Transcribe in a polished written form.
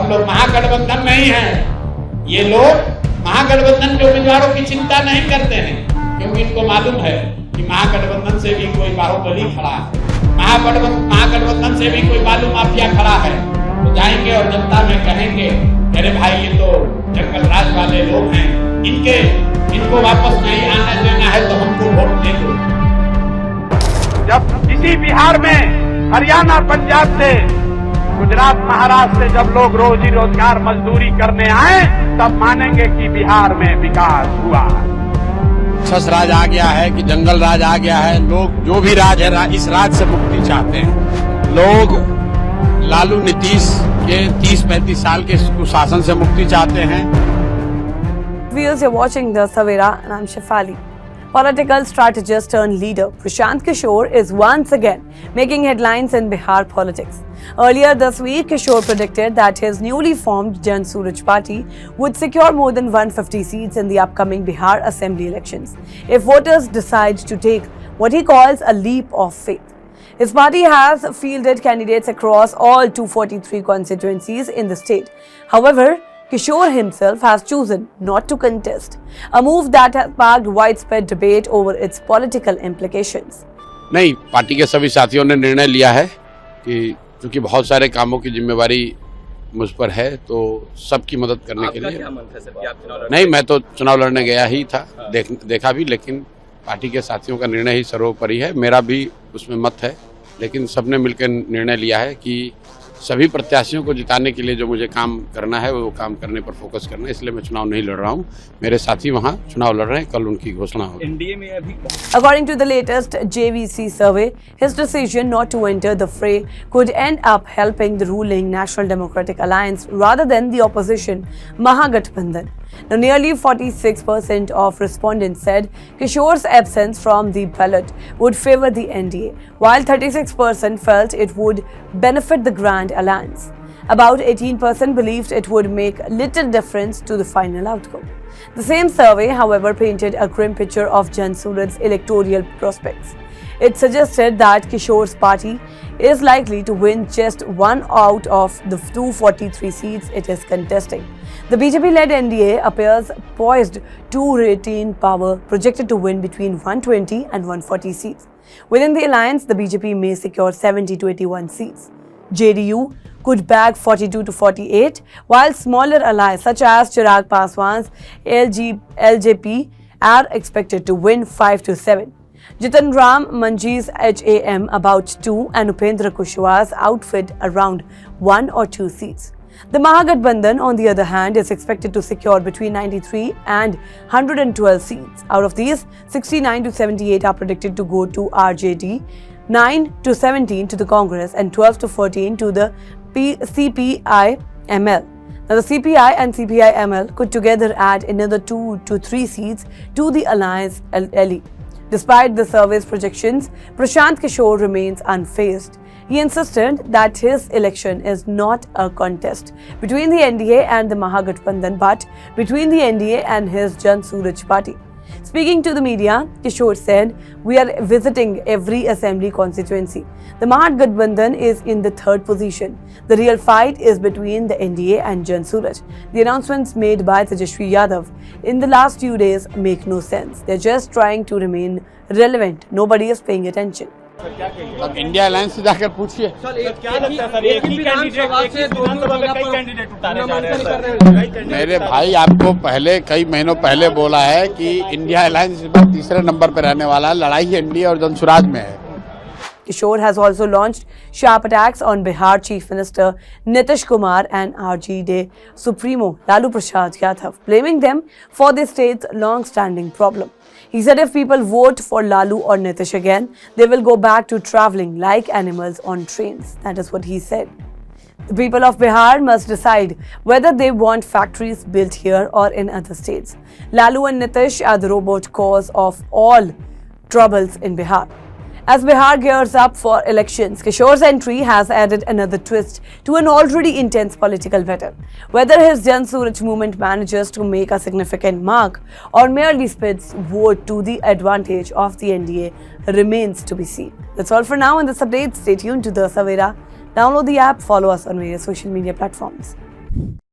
हम लोग महागठबंधन नहीं है। ये लोग महागठबंधन के उम्मीदवारों की चिंता नहीं करते हैं, क्योंकि इनको मालूम है कि महागठबंधन से भी कोई बाहुबली खड़ा है, महागठबंधन से भी कोई बालू माफिया खड़ा है। तो जाएंगे और जनता में कहेंगे, अरे भाई ये तो जंगल राज वाले लोग हैं, इनको वापस नहीं आने देना है तो हमको वोट दे दो। जब इसी बिहार में हरियाणा, पंजाब से, गुजरात, महाराष्ट्र से जब लोग रोजी रोजगार मजदूरी करने आए, तब मानेंगे कि बिहार में विकास हुआ। राक्षस राज आ गया है कि जंगल राज आ गया है। लोग जो भी राज है, इस राज से मुक्ति चाहते हैं। लोग लालू नीतीश के 30-35 साल के कुशासन से मुक्ति चाहते हैं। Viewers, you're watching the Savera and I'm Shefali. Political strategist turned leader Prashant Kishore is once again making headlines in Bihar politics. Earlier this week, Kishore predicted that his newly formed Jan Suraj party would secure more than 150 seats in the upcoming Bihar assembly elections if voters decide to take what he calls a leap of faith. His party has fielded candidates across all 243 constituencies in the state. However, Kishore himself has chosen not to contest, a move that has sparked widespread debate over its political implications. नहीं, party के सभी साथियों ने निर्णय लिया है कि क्योंकि बहुत सारे कामों की जिम्मेवारी मुझ पर है, तो सबकी मदद करने के लिए। नहीं, मैं तो चुनाव लड़ने गया ही था, देखा भी, लेकिन पार्टी के साथियों का निर्णय ही सर्वोपरि है। मेरा भी उसमें मत है, लेकिन सबने मिलकर निर्णय लिया है कि सभी प्रत्याशियों को जिताने के लिए जो मुझे काम करना है वो काम करने पर फोकस करना है, इसलिए मैं चुनाव नहीं लड़ रहा हूँ। मेरे साथी वहाँ चुनाव लड़ रहे हैं, कल उनकी घोषणा होगी। एनडीए में अभी According to the latest JVC survey, his decision not to enter the fray could end up helping the ruling National Democratic Alliance rather than the opposition Mahagathbandhan. Now, nearly 46% of respondents said Kishore's absence from the ballot would favor the NDA, while 36% felt it would benefit the Grand Alliance. About 18% believed it would make little difference to the final outcome. The same survey, however, painted a grim picture of Jan Suraj's electoral prospects. It suggested that Kishore's party is likely to win just one out of the 243 seats it is contesting. The BJP-led NDA appears poised to retain power, projected to win between 120 and 140 seats. Within the alliance, the BJP may secure 70 to 81 seats. JDU could bag 42 to 48, while smaller allies such as Chirag Paswan's LJP are expected to win 5 to 7. Jitan Ram Manji's HAM about 2 and Upendra Kushwaha's outfit around 1 or 2 seats. The Mahagathbandhan, on the other hand, is expected to secure between 93 and 112 seats. Out of these, 69 to 78 are predicted to go to RJD, 9 to 17 to the Congress, and 12 to 14 to the CPI-ML. Now, the CPI and CPI-ML could together add another 2 to 3 seats to the alliance LE. Despite the survey's projections, Prashant Kishore remains unfazed. He insisted that his election is not a contest between the NDA and the Mahagathbandhan, but between the NDA and his Jan Suraj party. Speaking to the media, Kishore said, "We are visiting every assembly constituency. The Mahagathbandhan is in the 3rd position. The real fight is between the NDA and Jan Suraj." The announcements made by Tejasvi Yadav in the last few days make no sense. They're just trying to remain relevant. Nobody is paying attention. अब India alliance से जाकर पूछिए। मेरे भाई आपको पहले कई महीनों पहले बोला है कि इंडिया अलायंस इस बार 3रे नंबर पर रहने वाला है। लड़ाई एनडीए और जनसुराज में है। Kishore has also launched sharp attacks on Bihar Chief Minister Nitish Kumar and RJD Supremo Lalu Prasad Yadav, blaming them for the state's long-standing problem. He said if people vote for Lalu or Nitish again, they will go back to travelling like animals on trains. That is what he said. The people of Bihar must decide whether they want factories built here or in other states. Lalu and Nitish are the root cause of all troubles in Bihar. As Bihar gears up for elections, Kishore's entry has added another twist to an already intense political battle. Whether his Jan Suraj movement manages to make a significant mark or merely splits vote to the advantage of the NDA remains to be seen. That's all for now in this update. Stay tuned to the Savera. Download the app, follow us on various social media platforms. है।